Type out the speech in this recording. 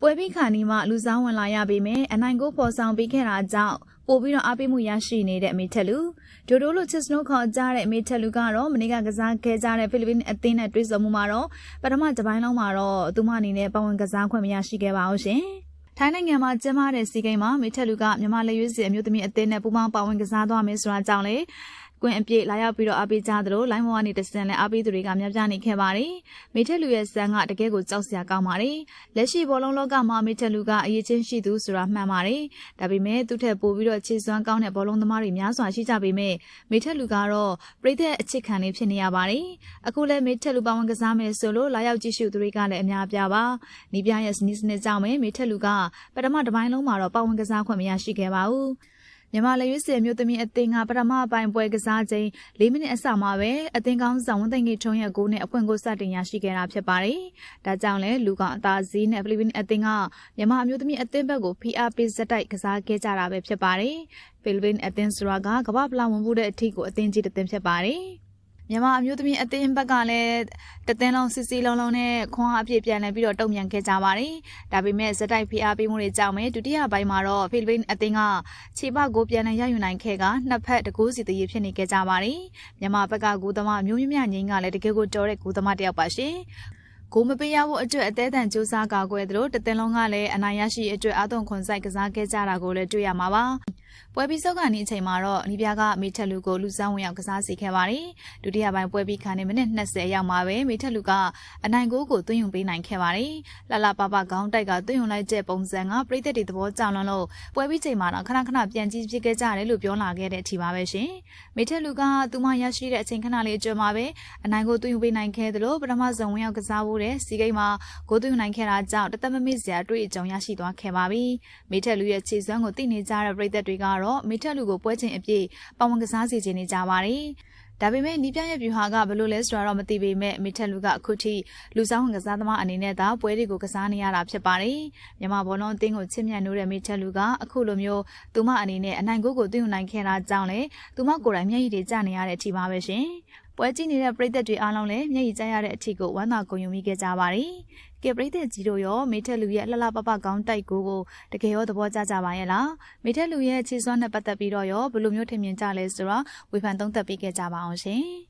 ပွဲပြီးခါနီမှလူစားဝင်လာရပေမဲ့အနိုင်ကိုပေါ်ဆောင်ပေးခဲ့တာကြောင့်ပို့ပြီးတော့အားပေးမှုရရှိနေတဲ့အမေထက်လူဒိုလိုချစ်စနိုးခေါ်ကြတဲ့အမေထက်လူကတော့မနေ့ကကစားခဲ့ကြတဲ့ဖိလစ်ပင်းအသင်းနဲ့တွေ့ဆုံမှုမှာတော့ပထမတစ်ပိုင်းလုံးမှာတော့သူမအနေနဲ့ပါဝင်ကစားခွင့်မရရှိခဲ့ပါဘူးရှင်ထိုင်းနိုင်ငံမှာကျင်းပတဲ့စီဂိမ်းမှာမေထက်လူကမြန်မာလက်ရွေးစင်အမျိုးသမီးအသင်းနဲ့ပူးပေါင်းပါဝင်ကစားသွားမယ်ဆိုတာကြောင့်လေကွင်းအပြည့်လာရောက်ပြီးတော့အားပေးကြသလိုလိုင်းမောကနေတစံနဲ့အားပေးသူတွေကများပြားနေခဲ့ပါတယ်။မေထက်လူရဲ့ဇန်ကတကယ်ကိုကြောက်စရာကောင်းပါတယ်။လက်ရှိဘောလုံးလောကမှာမေထက်လူကအရေးချင်းရှိသူဆိုတာမှန်ပါတယ်။ဒါပေမဲ့သူ့ထက်ပိုပြီးတော့ခြေစွမ်းကောင်းတဲ့ဘောလုံးသမားတွေများစွာရှိကြပေမဲ့မေထက်လူကတော့ပြည်သက်အချစ်ခံလေးဖြစ်နေရပါတယ်။အခုလည်းမေထက်လူပါဝင်ကစားမယ်ဆိုလို့လာရောက်ကြည့်ရှုသူတွေကလည်းအများပြားပါ။နီးပြရဲ့စနစ်ကြောင့်မေထက်လူကပထမတစ်ပိုင်းလုံးမှာတော့ပါဝင်ကစားခွင့်မရရှိခဲ့ပါဘူး။မြန်မာလက်ရွေးစင်မျိုးသမီးအသင်းကပထမပိုင်းပွဲကစားချိန်4မိနစ်အစမှာပဲအသင်းကောင်းဆောင်ဝန်သိန်းကြီးထုံးရဲ့ဂိုးနဲ့အဖွင့်ကိုစတင်ရရှိခဲ့တာဖြစ်ပါတယ်။ဒါကြောင့်လဲလူကအသာစီးနဲ့ဖိလစ်ပင်းအသင်းကမြန်မာအမျိုးသမီးအသင်းဘက်ကိုဖိအားပေးစက်တိုက်ကစားခဲ့ကြတာပဲဖြစ်ပါတယ်။ဖိလစ်ပင်းအသင်းဆိုတာကကမ္ဘာဖလားဝင်မှုတဲ့အထီးကိုအသင်းကြီးတစ်သင်းဖြစ်ပါတယ်။မြန်မာအမျိုးသမီးအသင်းဘက်ကလည်းတသင်းလုံးစစ်စီလုံးနဲ့ခွန်အားအပြည့်ပြန်လဲပြီးတော့တုံ့ပြန်ခဲ့ကြပါတယ်။ဒါပေမဲ့ဇက်တိုက်ဖိအားပေးမှုတွေကြောင့်ဒုတိယပိုင်းမှာတော့ဖိလစ်ပင်းအသင်းကခြေပကိုပြန်လဲရယူနိုင်ခဲ့ကနှစ်ဖက်တကူးစီတရေဖြစ်နေခဲ့ကြပါတယ်။မြန်မာဘက်ကကူသမားမျိုးမြမြငိမ့်ကလည်းတကယ်ကိုတော်တဲ့ကူသမားတစ်ယောက်ပါရှင်။ကိုမပေးရဖို့အတွက်အသေးအံစူးစမ်းကာကွယ်သလိုတသင်းလုံးကလည်းအနိုင်ရရှိအတွက်အာသွန်ခွန်ဆိုင်ကစားခဲ့ကြတာကိုလည်းတွေ့ရမှာပါ။ပွဲပြီးစောကနေအချိန်မှာတော့နီးပြားကမေထက်လူကိုလူစမ်းဝင်ရောက်ကစားစီခဲ့ပါတယ်။ဒုတိယပိုင်းပွဲပြီးခါနေမိနစ်20ရောက်မှာပဲမေထက်လူကအနိုင်ကိုသွင်းယူပေးနိုင်ခဲ့ပါတယ်။လာပခေါင်းတိုက်ကသွင်းယူလိုက်တဲ့ပုံစံကပြည်သက်တွေသဘောကျလို့ပွဲပြီးချိန်မှာတော့ခဏပြန်ကြည့်ဖြစ်ခဲ့ကြတယ်လို့ပြောလာခဲ့တဲ့အထိပါပဲရှင်။မေထက်လူကသူမရရှိတဲ့အချိန်ခဏလေးအတွင်းမှာပဲအနိုင်ကိုသွင်းယူပေးနိုင်ခဲ့သလိုပထမဆုံးဝင်ရောက်ကစားဖို့တဲ့စီဂိမ်းမှာဂိုးသွင်းယူနိုင်ခဲ့တာကြောင့်တသက်မမေ့စရာတွေ့အကြုံရရှိသွားခဲ့ပါပြီ။မေထက်လူရဲ့ခြေစွမ်းကိုသိနေကြတဲ့ပြည်သက်တွေကတော့မေထက်လူကိုပွဲချိန်အပြည့်ပါဝင်ကစားစီခြင်းနေကြပါတယ်။ဒါပေမဲ့နီးပြရဲ့ဗျူဟာကဘယ်လိုလဲဆိုတာတော့မသိပေမဲ့မေထက်လူကအခုထိလူဆောင်ဝင်ကစားသမားအနေနဲ့သာပွဲတွေကိုကစားနေရတာဖြစ်ပါတယ်။မြန်မာဘောလုံးအသင်းကိုချစ်မြတ်နိုးတဲ့မေထက်လူကအခုလိုမျိုးသူမအနေနဲ့အနိုင်ကိုသွင်းယူနိုင်ခဲ့တာကြောင့်လေသူမကိုယ်တိုင်မျက်ရည်တွေကျနေရတဲ့အထိပါပဲရှင်။ပွဲကြည့်နေတဲ့ပရိသတ်တွေအားလုံးလည်းမျက်ရည်ကျရတဲ့အထိကိုဝမ်းသာဂုဏ်ယူမိခဲ့ကြပါတယ်။ကဲပရိသတ်ကြီးတို့ရောမေထက်လူရဲ့လှပကောင်းတိုက်ကိုတကယ်ရောသဘောကျကြပါရဲ့လားမေထက်လူရဲ့ခြေစွမ်းနဲ့ပတ်သက်ပြီးတော့ရောဘယ်လိုမျိုးထင်မြင်ကြလဲဆိုတော့ဝေဖန်သုံးသပ်ပေးခဲ့ကြပါအောင်ရှင်။